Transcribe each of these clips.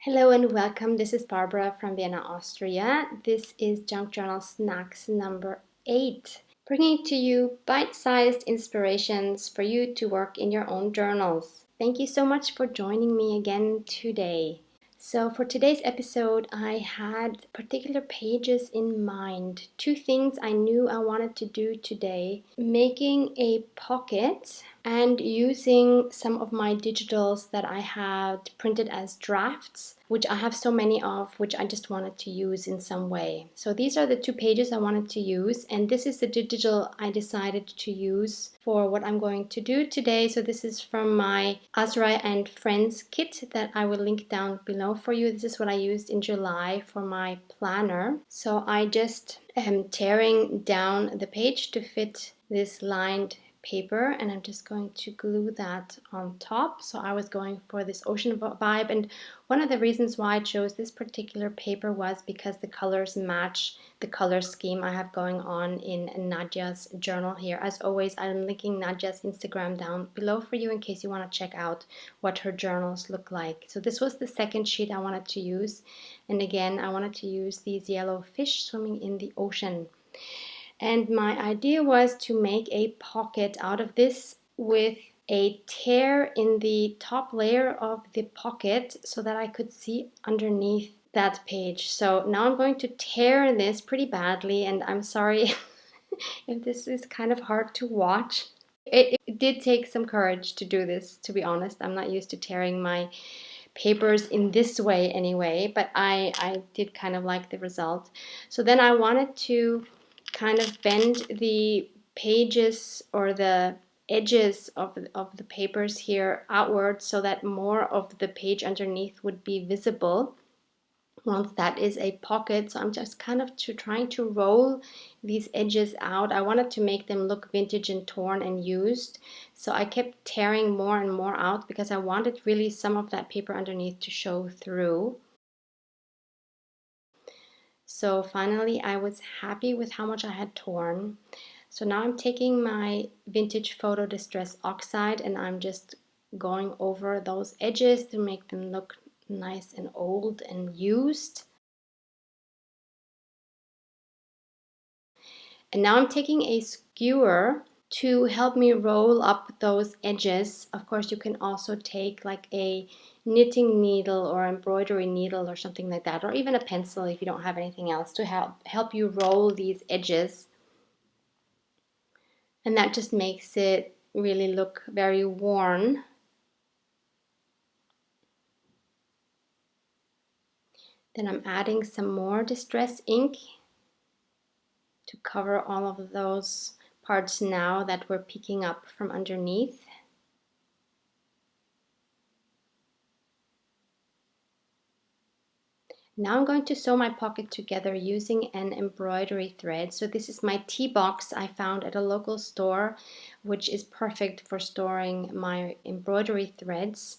Hello and welcome. This is Barbara from Vienna, Austria. This is Junk Journal Snacks number 8, bringing to you bite-sized inspirations for you to work in your own journals. Thank you so much for joining me again today. So for today's episode, I had particular pages in mind. 2 things I knew I wanted to do today: making a pocket and using some of my digitals that I had printed as drafts, which I have so many of, which I just wanted to use in some way. So these are the 2 pages I wanted to use, and this is the digital I decided to use for what I'm going to do today. So this is from my Azrai and Friends kit that I will link down below for you. This is what I used in July for my planner. So I just am tearing down the page to fit this lined paper, and I'm just going to glue that on top. So I was going for this ocean vibe, and one of the reasons why I chose this particular paper was because the colors match the color scheme I have going on in Nadia's journal here. As always, I'm linking Nadia's Instagram down below for you in case you want to check out what her journals look like. So this was the second sheet I wanted to use, and again I wanted to use these yellow fish swimming in the ocean. And my idea was to make a pocket out of this with a tear in the top layer of the pocket so that I could see underneath that page. So now I'm going to tear this pretty badly, and I'm sorry if this is kind of hard to watch. It did take some courage to do this, to be honest. I'm not used to tearing my papers in this way anyway, but I did kind of like the result. So then I wanted to kind of bend the pages or the edges of the papers here outward so that more of the page underneath would be visible once that is a pocket. So I'm just kind of trying to roll these edges out. I wanted to make them look vintage and torn and used, so I kept tearing more and more out because I wanted really some of that paper underneath to show through. So finally I was happy with how much I had torn. So now I'm taking my vintage photo distress oxide and I'm just going over those edges to make them look nice and old and used. And now I'm taking a skewer to help me roll up those edges. Of course, you can also take like a knitting needle or embroidery needle or something like that, or even a pencil if you don't have anything else to help you roll these edges. And that just makes it really look very worn. Then I'm adding some more distress ink to cover all of those parts now that we're peeking up from underneath. Now I'm going to sew my pocket together using an embroidery thread. So this is my tea box I found at a local store, which is perfect for storing my embroidery threads.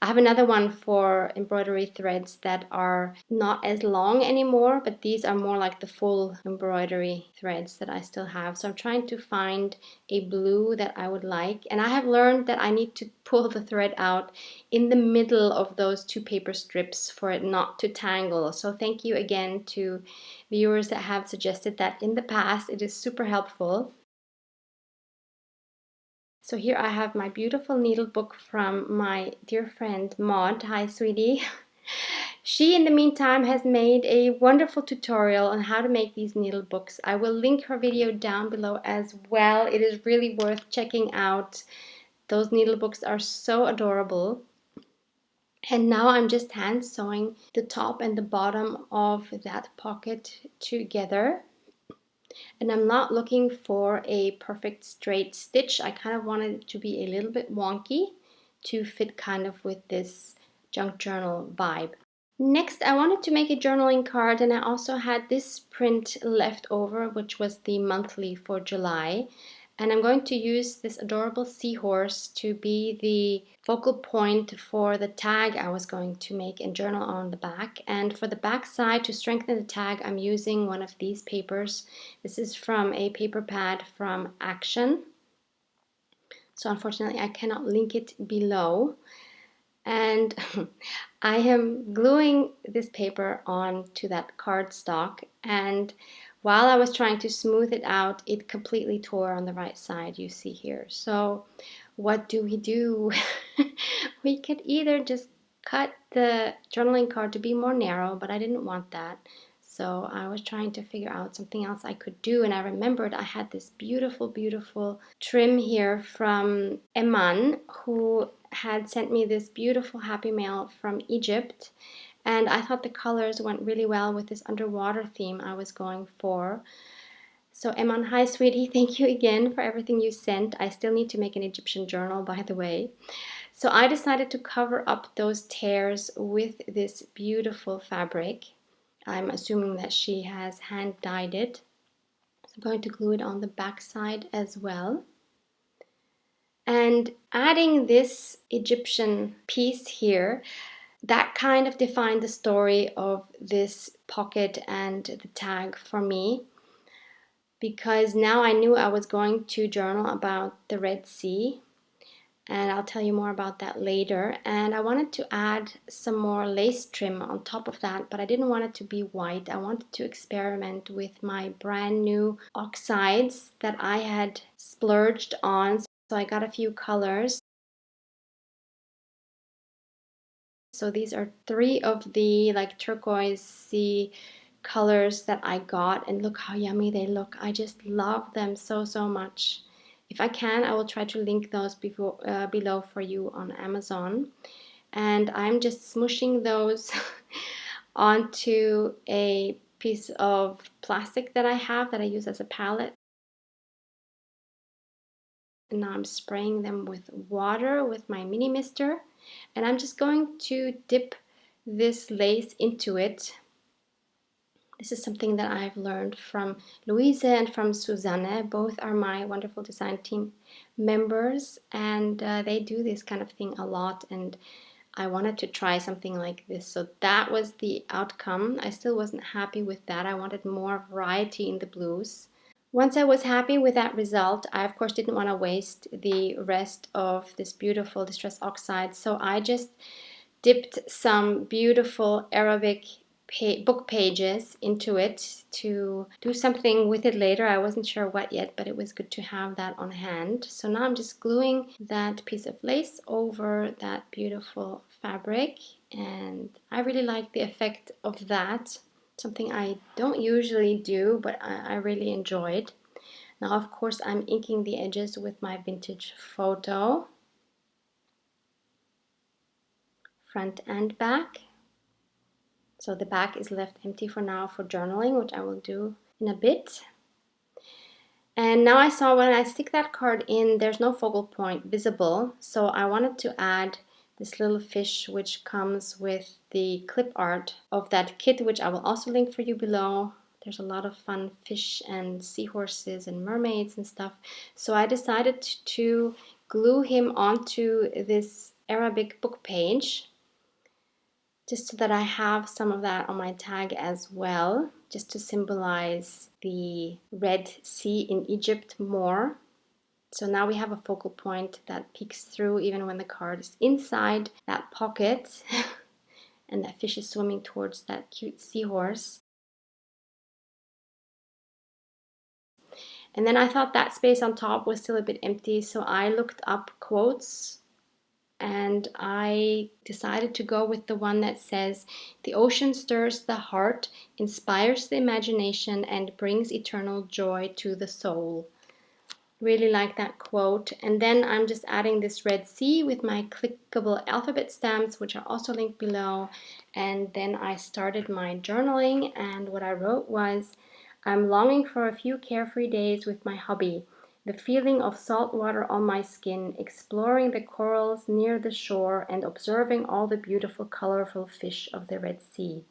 I have another one for embroidery threads that are not as long anymore, but these are more like the full embroidery threads that I still have. So I'm trying to find a blue that I would like. And I have learned that I need to pull the thread out in the middle of those 2 paper strips for it not to tangle. So thank you again to viewers that have suggested that in the past. It is super helpful. So here I have my beautiful needle book from my dear friend Maud. Hi, sweetie. She, in the meantime, has made a wonderful tutorial on how to make these needle books. I will link her video down below as well. It is really worth checking out. Those needle books are so adorable. And now I'm just hand sewing the top and the bottom of that pocket together. And I'm not looking for a perfect straight stitch. I kind of wanted it to be a little bit wonky to fit kind of with this junk journal vibe. Next, I wanted to make a journaling card, and I also had this print left over, which was the monthly for July. And I'm going to use this adorable seahorse to be the focal point for the tag I was going to make and journal on the back. And for the back side, to strengthen the tag, I'm using one of these papers. This is from a paper pad from Action. So unfortunately, I cannot link it below. And I am gluing this paper onto that cardstock, and while I was trying to smooth it out, it completely tore on the right side, you see here. So what do? We could either just cut the journaling card to be more narrow, but I didn't want that. So I was trying to figure out something else I could do, and I remembered I had this beautiful, beautiful trim here from Eman, who had sent me this beautiful happy mail from Egypt. And I thought the colors went really well with this underwater theme I was going for. So Eman, hi sweetie, thank you again for everything you sent. I still need to make an Egyptian journal, by the way. So I decided to cover up those tears with this beautiful fabric. I'm assuming that she has hand dyed it. So I'm going to glue it on the back side as well. And adding this Egyptian piece here, that kind of defined the story of this pocket and the tag for me, because now I knew I was going to journal about the Red Sea, and I'll tell you more about that later. And I wanted to add some more lace trim on top of that, but I didn't want it to be white. I wanted to experiment with my brand new oxides that I had splurged on. So I got a few colors. So these are 3 of the like turquoise-y colors that I got, and look how yummy they look. I just love them so, so much. If I can, I will try to link those below for you on Amazon. And I'm just smushing those onto a piece of plastic that I have that I use as a palette. And now I'm spraying them with water with my mini mister, and I'm just going to dip this lace into it. This is something that I've learned from Louise and from Susanne. Both are my wonderful design team members, and they do this kind of thing a lot, and I wanted to try something like this. So that was the outcome. I still wasn't happy with that. I wanted more variety in the blues. Once I was happy with that result, I of course didn't want to waste the rest of this beautiful distress oxide, so I just dipped some beautiful Arabic book pages into it to do something with it later. I wasn't sure what yet, but it was good to have that on hand. So now I'm just gluing that piece of lace over that beautiful fabric, and I really like the effect of that. Something I don't usually do, but I really enjoyed. Now, of course, I'm inking the edges with my vintage photo, front and back. So the back is left empty for now for journaling, which I will do in a bit. And now I saw when I stick that card in, there's no focal point visible. So I wanted to add this little fish which comes with the clip art of that kit, which I will also link for you below. There's a lot of fun fish and seahorses and mermaids and stuff. So I decided to glue him onto this Arabic book page, just so that I have some of that on my tag as well, just to symbolize the Red Sea in Egypt more. So now we have a focal point that peeks through even when the card is inside that pocket and that fish is swimming towards that cute seahorse. And then I thought that space on top was still a bit empty, so I looked up quotes and I decided to go with the one that says, "The ocean stirs the heart, inspires the imagination, and brings eternal joy to the soul." Really like that quote. And then I'm just adding this Red Sea with my clickable alphabet stamps, which are also linked below. And then I started my journaling, and what I wrote was, "I'm longing for a few carefree days with my hubby. The feeling of salt water on my skin, exploring the corals near the shore, and observing all the beautiful, colorful fish of the Red Sea.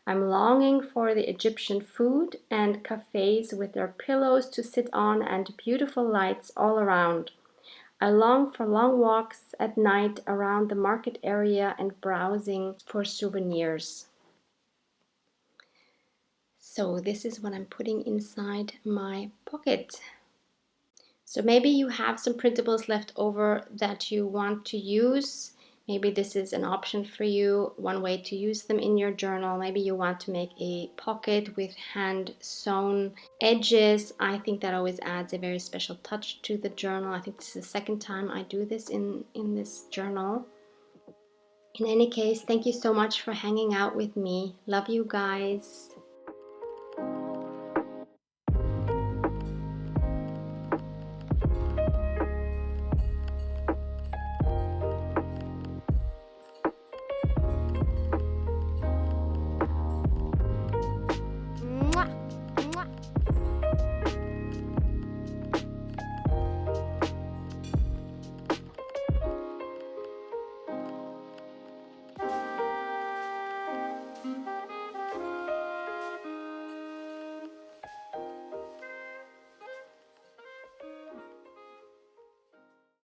I'm longing for the Egyptian food and cafes with their pillows to sit on and beautiful lights all around. I long for long walks at night around the market area and browsing for souvenirs." So this is what I'm putting inside my pocket. So maybe you have some printables left over that you want to use Maybe this is an option for you, one way to use them in your journal. Maybe you want to make a pocket with hand sewn edges. I think that always adds a very special touch to the journal. I think this is the second time I do this in this journal. In any case, thank you so much for hanging out with me. Love you guys.